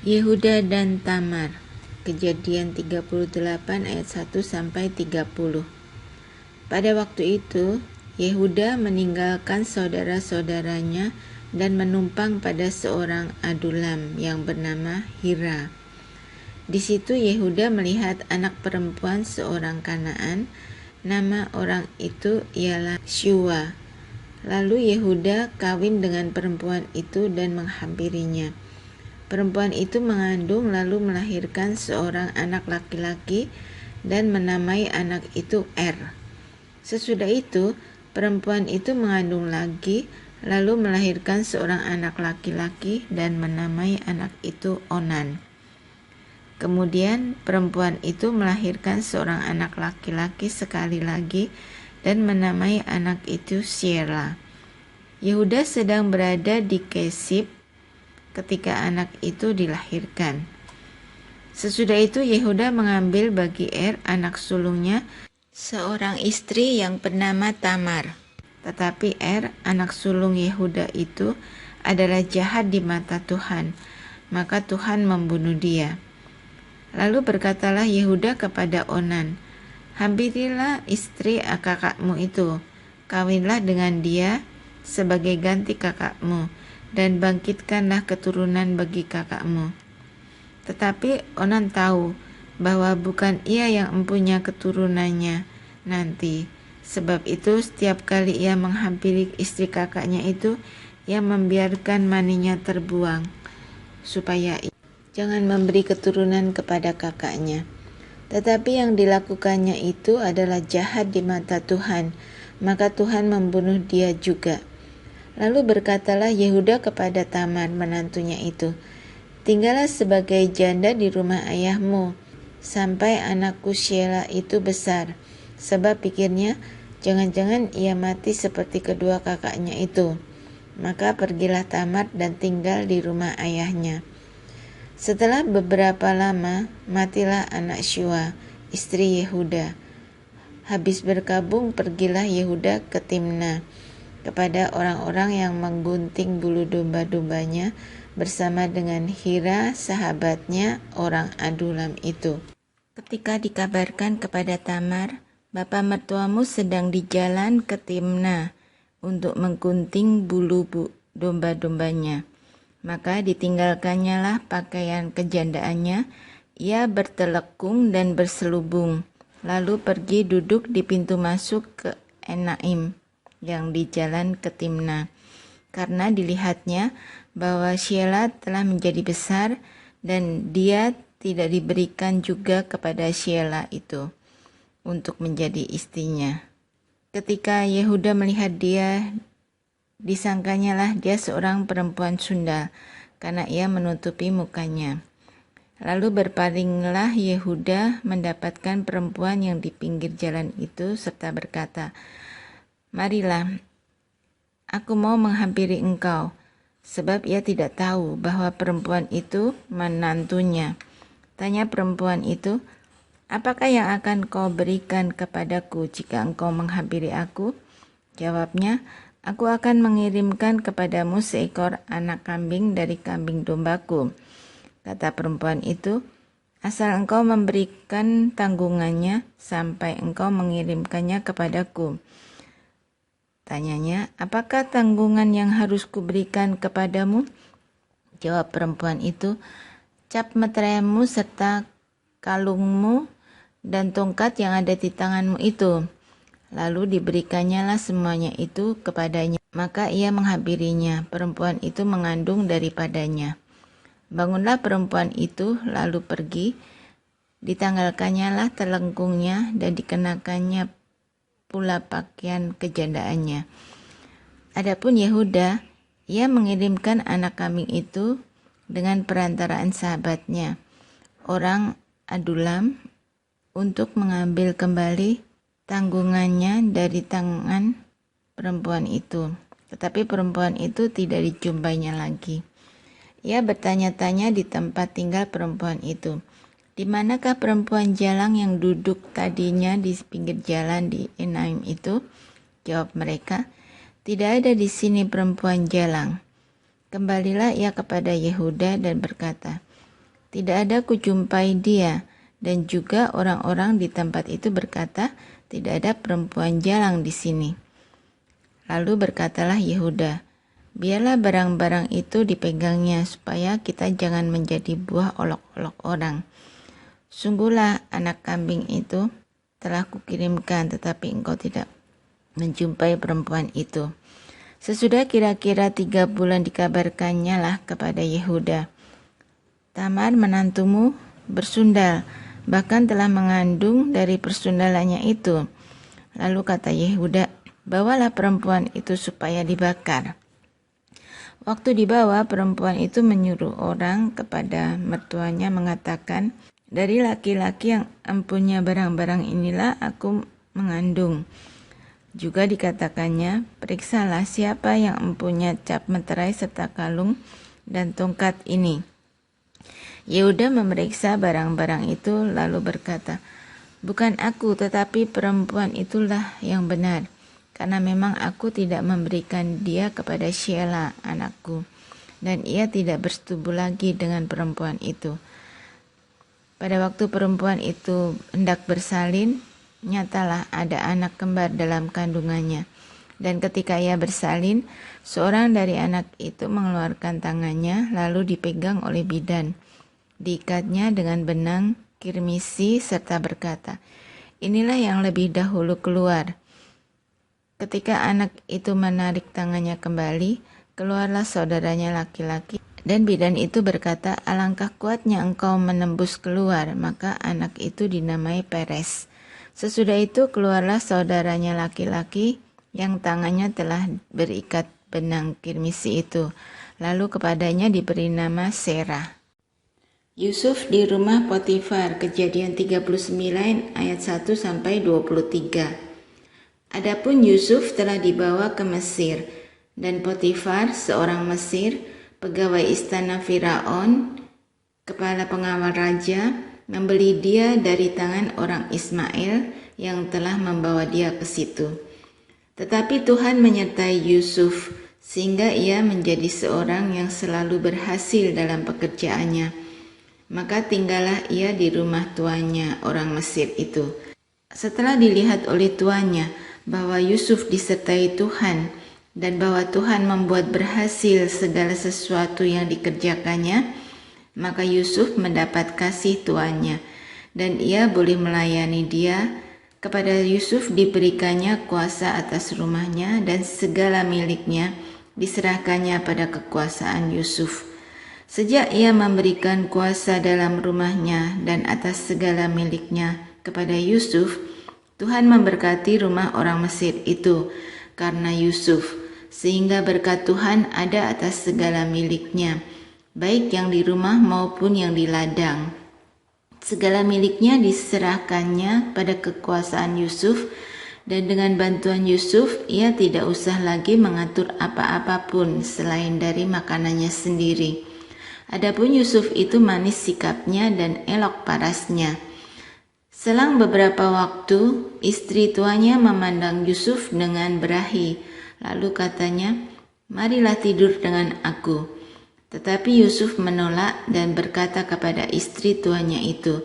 Yehuda dan Tamar. Kejadian 38 ayat 1-30. Pada waktu itu, Yehuda meninggalkan saudara-saudaranya dan menumpang pada seorang Adulam yang bernama Hira. Di situ Yehuda melihat anak perempuan seorang Kanaan, nama orang itu ialah Syua. Lalu Yehuda kawin dengan perempuan itu dan menghampirinya. Perempuan itu mengandung lalu melahirkan seorang anak laki-laki dan menamai anak itu Sesudah itu, perempuan itu mengandung lagi lalu melahirkan seorang anak laki-laki dan menamai anak itu Onan. Kemudian perempuan itu melahirkan seorang anak laki-laki sekali lagi dan menamai anak itu Syela. Yehuda sedang berada di Kesib ketika anak itu dilahirkan. Sesudah itu Yehuda mengambil bagi anak sulungnya seorang istri yang bernama Tamar. Tetapi anak sulung Yehuda itu adalah jahat di mata Tuhan, maka Tuhan membunuh dia. Lalu berkatalah Yehuda kepada Onan, "Hampirilah istri kakakmu itu, kawinlah dengan dia sebagai ganti kakakmu, dan bangkitkanlah keturunan bagi kakakmu." Tetapi Onan tahu bahwa bukan ia yang mempunyai keturunannya nanti. Sebab itu setiap kali ia menghampiri istri kakaknya itu, ia membiarkan maninya terbuang, supaya ia jangan memberi keturunan kepada kakaknya. Tetapi yang dilakukannya itu adalah jahat di mata Tuhan, maka Tuhan membunuh dia juga. Lalu berkatalah Yehuda kepada Tamar menantunya itu, "Tinggallah sebagai janda di rumah ayahmu, sampai anakku Syela itu besar." Sebab pikirnya, jangan-jangan ia mati seperti kedua kakaknya itu. Maka pergilah Tamar dan tinggal di rumah ayahnya. Setelah beberapa lama, matilah anak Syua, istri Yehuda. Habis berkabung, pergilah Yehuda ke Timna, kepada orang-orang yang menggunting bulu domba-dombanya bersama dengan Hira sahabatnya orang Adulam itu. Ketika dikabarkan kepada Tamar, "Bapa mertuamu sedang di jalan ke Timna untuk menggunting bulu domba-dombanya," maka ditinggalkannya lah pakaian kejandaannya, ia bertelekung dan berselubung, lalu pergi duduk di pintu masuk ke Enaim yang di jalan ke Timna, karena dilihatnya bahwa Syela telah menjadi besar dan dia tidak diberikan juga kepada Syela itu untuk menjadi istrinya. Ketika Yehuda melihat dia, disangkanya lah dia seorang perempuan sundal, karena ia menutupi mukanya. Lalu berpalinglah Yehuda mendapatkan perempuan yang di pinggir jalan itu serta berkata, "Marilah, aku mau menghampiri engkau," sebab ia tidak tahu bahwa perempuan itu menantunya. Tanya perempuan itu, "Apakah yang akan kau berikan kepadaku jika engkau menghampiri aku?" Jawabnya, "Aku akan mengirimkan kepadamu seekor anak kambing dari kambing dombaku." Kata perempuan itu, "Asal engkau memberikan tanggungannya sampai engkau mengirimkannya kepadaku." Tanyanya, "Apakah tanggungan yang harus kuberikan kepadamu?" Jawab perempuan itu, "Cap meteraimu serta kalungmu dan tongkat yang ada di tanganmu itu." Lalu diberikannya lah semuanya itu kepadanya. Maka ia menghampirinya. Perempuan itu mengandung daripadanya. Bangunlah perempuan itu lalu pergi. Ditanggalkannya lah telengkungnya dan dikenakannya pula pakaian kejandaannya. Adapun Yehuda, ia mengirimkan anak kambing itu dengan perantaraan sahabatnya, orang Adulam, untuk mengambil kembali tanggungannya dari tangan perempuan itu. Tetapi perempuan itu tidak dijumpainya lagi. Ia bertanya-tanya di tempat tinggal perempuan itu, "Di manakah perempuan jalang yang duduk tadinya di pinggir jalan di Enaim itu?" Jawab mereka, "Tidak ada di sini perempuan jalang." Kembalilah ia kepada Yehuda dan berkata, tidak ada kujumpai dia. Dan juga orang-orang di tempat itu berkata, tidak ada perempuan jalang di sini. Lalu berkatalah Yehuda, biarlah barang-barang itu dipegangnya supaya kita jangan menjadi buah olok-olok orang. Sungguhlah anak kambing itu telah kukirimkan, tetapi engkau tidak menjumpai perempuan itu. Sesudah kira-kira 3 bulan dikabarkannya lah kepada Yehuda, Tamar menantumu bersundal, bahkan telah mengandung dari persundalannya itu. Lalu kata Yehuda, bawalah perempuan itu supaya dibakar. Waktu dibawa, perempuan itu menyuruh orang kepada mertuanya mengatakan, dari laki-laki yang empunya barang-barang inilah aku mengandung. Juga dikatakannya, periksalah siapa yang empunya cap meterai serta kalung dan tongkat ini. Yehuda memeriksa barang-barang itu lalu berkata, bukan aku tetapi perempuan itulah yang benar, karena memang aku tidak memberikan dia kepada Sheila anakku, dan ia tidak bersetubuh lagi dengan perempuan itu. Pada waktu perempuan itu hendak bersalin, nyatalah ada anak kembar dalam kandungannya. Dan ketika ia bersalin, seorang dari anak itu mengeluarkan tangannya lalu dipegang oleh bidan. Diikatnya dengan benang kirmisi serta berkata, inilah yang lebih dahulu keluar. Ketika anak itu menarik tangannya kembali, keluarlah saudaranya laki-laki. Dan bidan itu berkata, alangkah kuatnya engkau menembus keluar, maka anak itu dinamai Peres. Sesudah itu keluarlah saudaranya laki-laki yang tangannya telah berikat benang kirmisi itu. Lalu kepadanya diberi nama Serah. Yusuf di rumah Potifar, Kejadian 39 ayat 1 sampai 23. Adapun Yusuf telah dibawa ke Mesir, dan Potifar, seorang Mesir, pegawai istana Firaun, kepala pengawal raja, membeli dia dari tangan orang Ismail yang telah membawa dia ke situ. Tetapi Tuhan menyertai Yusuf, sehingga ia menjadi seorang yang selalu berhasil dalam pekerjaannya. Maka tinggallah ia di rumah tuannya, orang Mesir itu. Setelah dilihat oleh tuannya bahwa Yusuf disertai Tuhan dan bahwa Tuhan membuat berhasil segala sesuatu yang dikerjakannya, maka Yusuf mendapat kasih tuannya dan ia boleh melayani dia. Kepada Yusuf diberikannya kuasa atas rumahnya dan segala miliknya diserahkannya pada kekuasaan Yusuf. Sejak ia memberikan kuasa dalam rumahnya dan atas segala miliknya kepada Yusuf, Tuhan memberkati rumah orang Mesir itu karena Yusuf, sehingga berkat Tuhan ada atas segala miliknya, baik yang di rumah maupun yang di ladang. Segala miliknya diserahkannya pada kekuasaan Yusuf, dan dengan bantuan Yusuf ia tidak usah lagi mengatur apa-apa pun selain dari makanannya sendiri. Adapun Yusuf itu manis sikapnya dan elok parasnya. Selang beberapa waktu, istri tuanya memandang Yusuf dengan berahi, lalu katanya, marilah tidur dengan aku. Tetapi Yusuf menolak dan berkata kepada istri tuannya itu,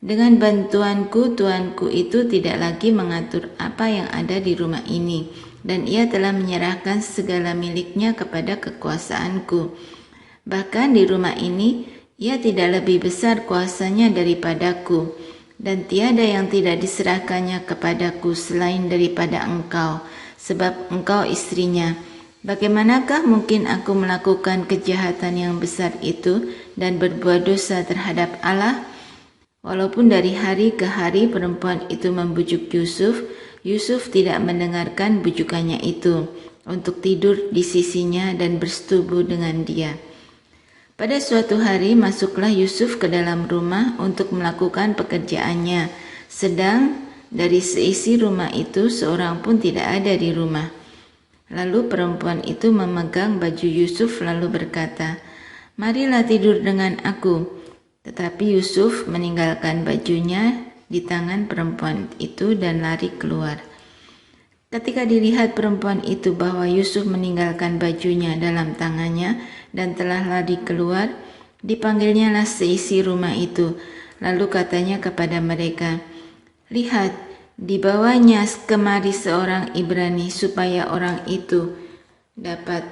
dengan bantuanku, tuanku itu tidak lagi mengatur apa yang ada di rumah ini, dan ia telah menyerahkan segala miliknya kepada kekuasaanku. Bahkan di rumah ini, ia tidak lebih besar kuasanya daripadaku, dan tiada yang tidak diserahkannya kepadaku selain daripada engkau, sebab engkau istrinya. Bagaimanakah mungkin aku melakukan kejahatan yang besar itu dan berbuat dosa terhadap Allah? Walaupun dari hari ke hari perempuan itu membujuk Yusuf, Yusuf tidak mendengarkan bujukannya itu untuk tidur di sisinya dan bersetubuh dengan dia. Pada suatu hari masuklah Yusuf ke dalam rumah untuk melakukan pekerjaannya, sedang dari seisi rumah itu seorang pun tidak ada di rumah. Lalu perempuan itu memegang baju Yusuf lalu berkata, marilah tidur dengan aku. Tetapi Yusuf meninggalkan bajunya di tangan perempuan itu dan lari keluar. Ketika dilihat perempuan itu bahwa Yusuf meninggalkan bajunya dalam tangannya dan telah lari keluar, Dipanggilnyalah seisi rumah itu, lalu katanya kepada mereka, "Lihat, dibawanya kemari seorang Ibrani supaya orang itu dapat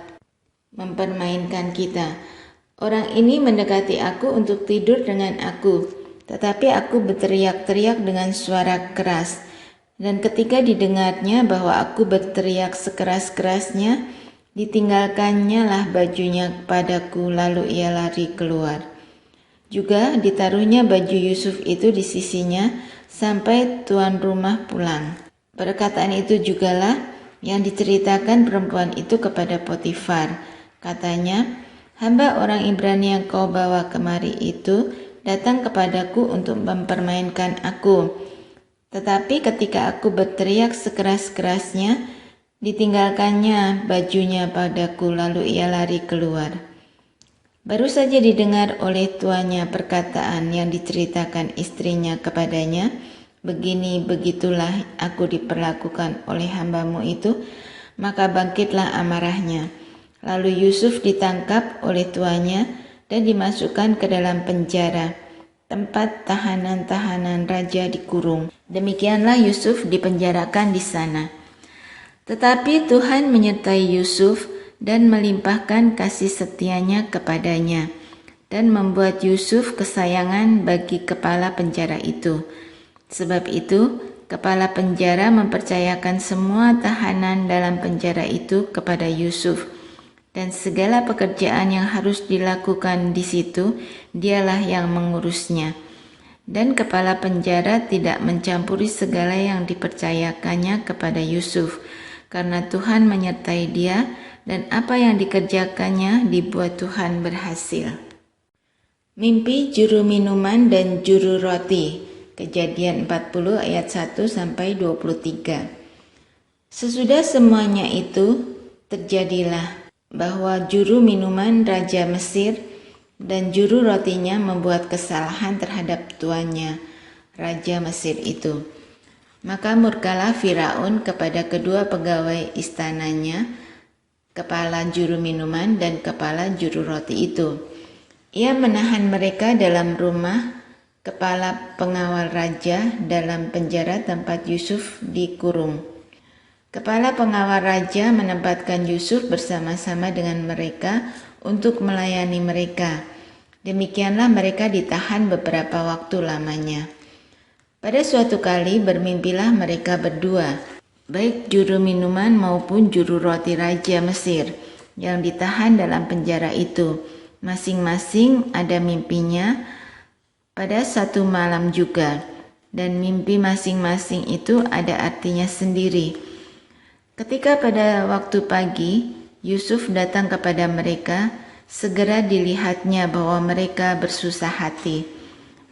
mempermainkan kita. Orang ini mendekati aku untuk tidur dengan aku, tetapi aku berteriak-teriak dengan suara keras. Dan ketika didengarnya bahwa aku berteriak sekeras-kerasnya, ditinggalkannya lah bajunya kepadaku, lalu ia lari keluar. Juga ditaruhnya baju Yusuf itu di sisinya sampai tuan rumah pulang. Perkataan itu jugalah yang diceritakan perempuan itu kepada Potifar. Katanya, hamba orang Ibrani yang kau bawa kemari itu datang kepadaku untuk mempermainkan aku. Tetapi ketika aku berteriak sekeras-kerasnya, ditinggalkannya bajunya padaku, lalu ia lari keluar." Baru saja didengar oleh tuannya perkataan yang diceritakan istrinya kepadanya, "Begini begitulah aku diperlakukan oleh hambamu itu," maka bangkitlah amarahnya. Lalu Yusuf ditangkap oleh tuannya dan dimasukkan ke dalam penjara, tempat tahanan-tahanan raja dikurung. Demikianlah Yusuf dipenjarakan di sana. Tetapi Tuhan menyertai Yusuf dan melimpahkan kasih setianya kepadanya, dan membuat Yusuf kesayangan bagi kepala penjara itu. Sebab itu, kepala penjara mempercayakan semua tahanan dalam penjara itu kepada Yusuf, dan segala pekerjaan yang harus dilakukan di situ, dialah yang mengurusnya. Dan kepala penjara tidak mencampuri segala yang dipercayakannya kepada Yusuf, karena Tuhan menyertai dia, dan apa yang dikerjakannya dibuat Tuhan berhasil. Mimpi juru minuman dan juru roti. Kejadian 40 ayat 1 sampai 23. Sesudah semuanya itu terjadilah bahwa juru minuman Raja Mesir dan juru rotinya membuat kesalahan terhadap tuannya, Raja Mesir itu. Maka murkalah Firaun kepada kedua pegawai istananya, kepala juru minuman dan kepala juru roti itu. Ia menahan mereka dalam rumah kepala pengawal raja dalam penjara tempat Yusuf dikurung. Kepala pengawal raja menempatkan Yusuf bersama-sama dengan mereka untuk melayani mereka. Demikianlah mereka ditahan beberapa waktu lamanya. Pada suatu kali bermimpilah mereka berdua, baik juru minuman maupun juru roti Raja Mesir yang ditahan dalam penjara itu. Masing-masing ada mimpinya pada satu malam juga, dan mimpi masing-masing itu ada artinya sendiri. Ketika pada waktu pagi Yusuf datang kepada mereka, segera dilihatnya bahwa mereka bersusah hati.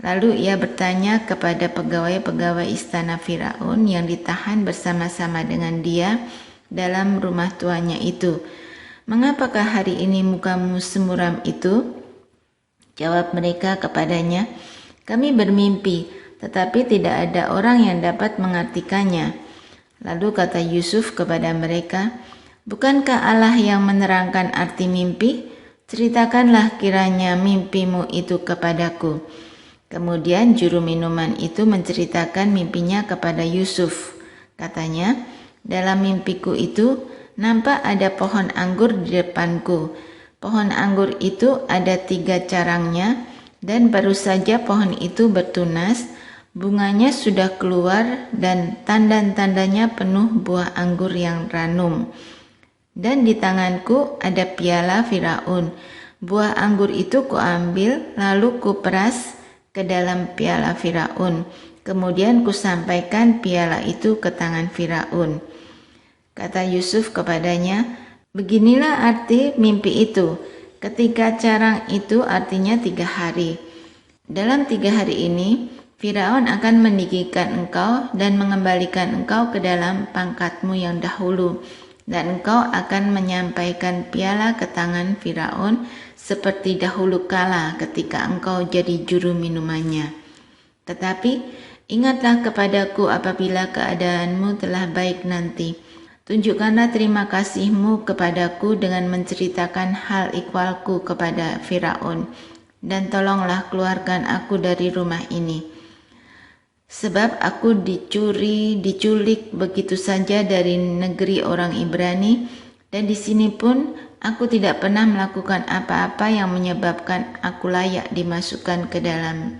Lalu ia bertanya kepada pegawai-pegawai istana Firaun yang ditahan bersama-sama dengan dia dalam rumah tuannya itu, "Mengapakah hari ini mukamu semuram itu?" Jawab mereka kepadanya, "Kami bermimpi, tetapi tidak ada orang yang dapat mengartikannya." Lalu kata Yusuf kepada mereka, "Bukankah Allah yang menerangkan arti mimpi? Ceritakanlah kiranya mimpimu itu kepadaku." Kemudian juru minuman itu menceritakan mimpinya kepada Yusuf. Katanya, "Dalam mimpiku itu nampak ada pohon anggur di depanku. Pohon anggur itu ada 3 carangnya, dan baru saja pohon itu bertunas, bunganya sudah keluar dan tanda-tandanya penuh buah anggur yang ranum. Dan di tanganku ada piala Firaun. Buah anggur itu kuambil, lalu kuperas ke dalam piala Firaun. Kemudian kusampaikan piala itu ke tangan Firaun." Kata Yusuf kepadanya, "Beginilah arti mimpi itu. Ketiga carang itu artinya 3 hari. Dalam 3 hari ini, Firaun akan meninggikan engkau dan mengembalikan engkau ke dalam pangkatmu yang dahulu, dan engkau akan menyampaikan piala ke tangan Firaun seperti dahulu kala ketika engkau jadi juru minumannya. Tetapi ingatlah kepadaku apabila keadaanmu telah baik nanti. Tunjukkanlah terima kasihmu kepadaku dengan menceritakan hal ikhwalku kepada Firaun, dan tolonglah keluarkan aku dari rumah ini. Sebab aku diculik begitu saja dari negeri orang Ibrani, dan di sini pun aku tidak pernah melakukan apa-apa yang menyebabkan aku layak dimasukkan ke dalam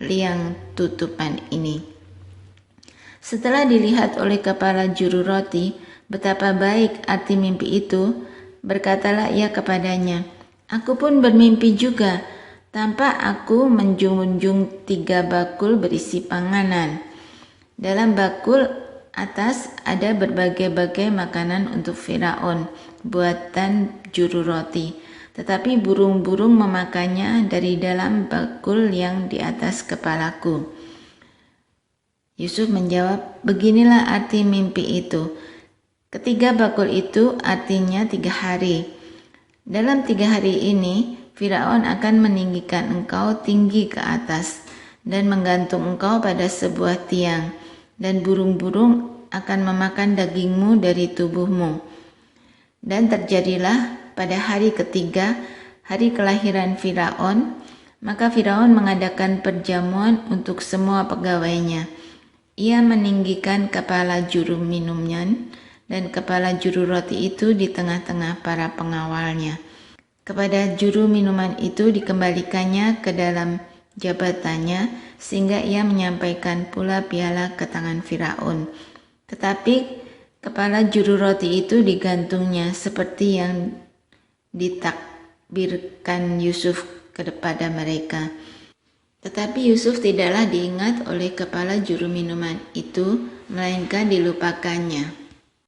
liang tutupan ini. Setelah dilihat oleh kepala juru roti betapa baik arti mimpi itu, berkatalah ia kepadanya, "Aku pun bermimpi juga. Tampak aku menjunjung 3 bakul berisi panganan. Dalam bakul atas ada berbagai-bagai makanan untuk Firaun, buatan juru roti. Tetapi burung-burung memakannya dari dalam bakul yang di atas kepalaku." Yusuf menjawab, "Beginilah arti mimpi itu. Ketiga bakul itu artinya 3 hari. Dalam 3 hari ini, Firaun akan meninggikan engkau tinggi ke atas dan menggantung engkau pada sebuah tiang, dan burung-burung akan memakan dagingmu dari tubuhmu." Dan terjadilah pada hari ketiga, hari kelahiran Firaun, maka Firaun mengadakan perjamuan untuk semua pegawainya. Ia meninggikan kepala juru minumnya dan kepala juru roti itu di tengah-tengah para pengawalnya. Kepada juru minuman itu dikembalikannya ke dalam jabatannya, sehingga ia menyampaikan pula piala ke tangan Firaun. Tetapi kepala juru roti itu digantungnya seperti yang ditakbirkan Yusuf kepada mereka. Tetapi Yusuf tidaklah diingat oleh kepala juru minuman itu, melainkan dilupakannya.